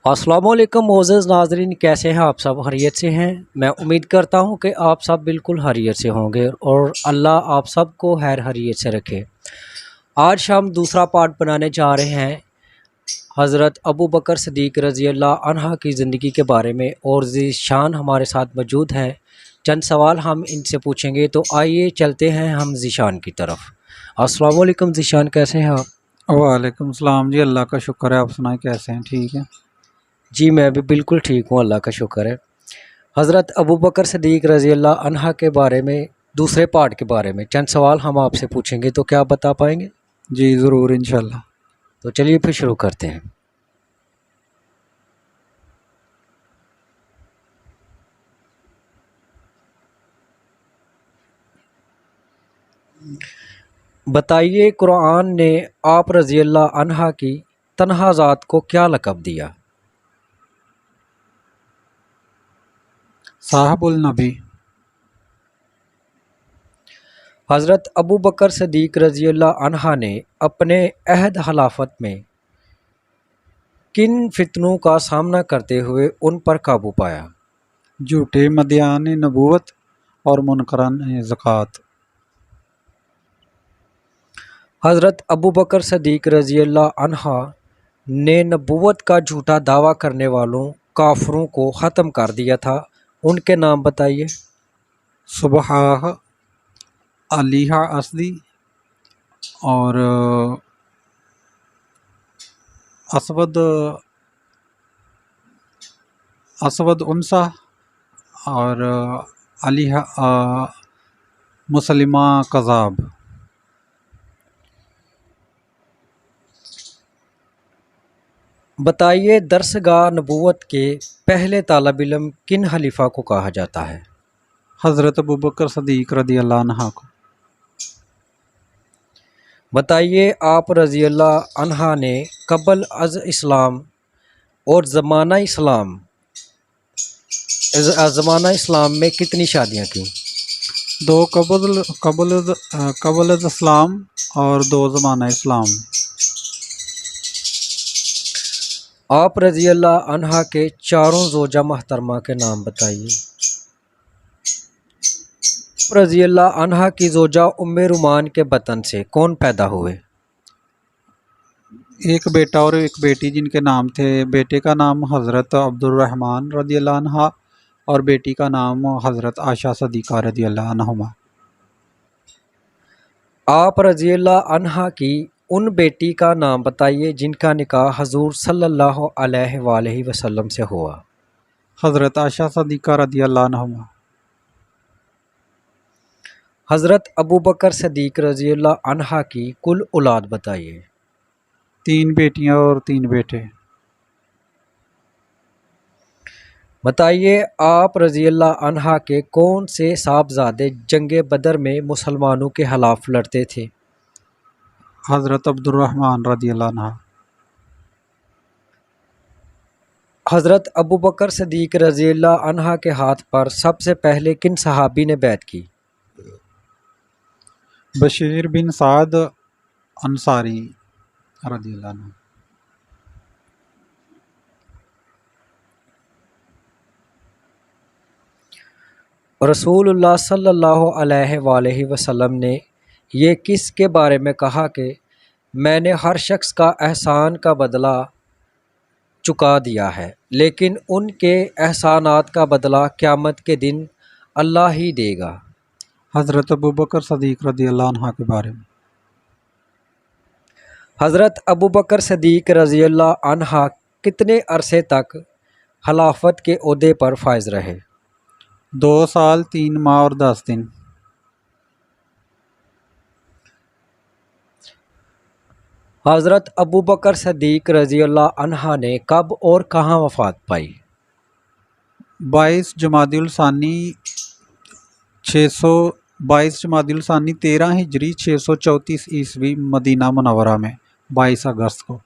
अस्सलाम वालेकुम मोअज़्ज़ज़ नाज़रीन, कैसे हैं आप सब? खैरियत से हैं। मैं उम्मीद करता हूं कि आप सब बिल्कुल खैरियत से होंगे और अल्लाह आप सबको खैरियत से रखे। आज हम दूसरा पार्ट बनाने जा रहे हैं हज़रत अबू बकर सिद्दीक़ रज़ी अल्लाह अन्हा की ज़िंदगी के बारे में, और ज़ीशान हमारे साथ मौजूद हैं। चंद सवाल हम इनसे पूछेंगे, तो आइए चलते हैं हम ज़ीशान की तरफ। अस्सलाम वालेकुम ज़ीशान, कैसे हैं आप? वालेकुम सलाम जी। अल्लाह का शुक्र है। आप सुनाएं, कैसे हैं? ठीक है जी मैं भी बिल्कुल ठीक हूँ, अल्लाह का शुक्र है। हज़रत अबू बकर सिद्दीक़ रज़ी अल्लाह अन्हा के बारे में, दूसरे पार्ट के बारे में चंद सवाल हम आपसे पूछेंगे, तो क्या आप बता पाएंगे? जी, ज़रूर इंशाल्लाह। तो चलिए फिर शुरू करते हैं। बताइए, कुरान ने आप रज़ी अल्लाह अन्हा की तन्हा ज़ात को क्या लक़ब दिया? साहबुल नबी। हज़रत अबू बकर सिद्दीक़ रज़ी अल्लाह अन्हा ने अपने अहद खिलाफत में किन फितनों का सामना करते हुए उन पर काबू पाया? झूठे मदियान नबूवत और मुनकरान ज़कात। हज़रत अबू बकर सिद्दीक़ रज़ी अल्लाह अन्हा ने नबूवत का झूठा दावा करने वालों काफरों को ख़त्म कर दिया था। उनके नाम बताइए। सुबहाह, अलीहा असदी और असवद असवद उनसा और अलीहा मुसलिमा कज़ाब। बताइए, दरसगाह नबूवत के पहले तालिब इल्म किन खलीफा को कहा जाता है? हज़रत अबू बकर सिद्दीक़ रज़ी अल्लाह अन्हा को। बताइए, आप रज़ी अल्लाह अन्हा ने कबल अज़ इस्लाम और ज़माना इस्लाम में कितनी शादियाँ की? दो कबल कबल कबल इस्लाम और दो ज़माना इस्लाम। आप रज़ी अल्लाह अन्हा के चारों ज़ोजा महतरमा के नाम बताइए। रज़ी अल्लाह अन्हा की ज़ोजा उम्मे रुमान के बतन से कौन पैदा हुए? एक बेटा और एक बेटी, जिनके नाम थे, बेटे का नाम हज़रत अब्दुर्रहमान रज़ी अल्लाह अन्हा और बेटी का नाम हज़रत आयशा सदीक़ा रज़ी अल्लाह अन्हुमा। आप रज़ी अल्लाह अन्हा की उन बेटी का नाम बताइए जिनका निकाह हजूर सल्लल्लाहु अलैहि वसल्लम से हुआ। हज़रत आयशा सदीक़ा रज़ी अल्लाह अन्हुमा। हज़रत अबू बकर सिद्दीक़ रज़ी अल्लाह अन्हा की कुल औलाद बताइए। 3 बेटियां और 3 बेटे। बताइए, आप रज़ी अल्लाह अन्हा के कौन से साहबजादे जंग बदर में मुसलमानों के खिलाफ लड़ते थे? हज़रत अब्दुर्रहमान रज़ी अल्लाह अन्हा। हज़रत अबू बकर सिद्दीक़ रज़ी अल्लाह अन्हा के हाथ पर सबसे पहले किन सहाबी ने बैत की? बशीर बिन साद अंसारी रज़ी अल्लाह अन्हु। रसूलुल्लाह सल्लल्लाहु अलैहि वसल्लम ने ये किस के बारे में कहा कि मैंने हर शख्स का एहसान का बदला चुका दिया है, लेकिन उनके एहसानात का बदला क़यामत के दिन अल्लाह ही देगा? हज़रत अबू बकर सिद्दीक़ रज़ी अल्लाह अन्हा के बारे में। हज़रत अबू बकर सिद्दीक़ रज़ी अल्लाह अन्हा कितने अरसे तक खिलाफत के ओहदे पर फाइज रहे? 2 साल 3 माह और 10 दिन। हज़रत अबू बकर सिद्दीक़ रज़ी अल्लाह अन्हा ने कब और कहाँ वफ़ात पाई? 22 जमादिउल सानी 13 हिजरी 634 ईस्वी, मदीना मुनव्वरा में 22 अगस्त को।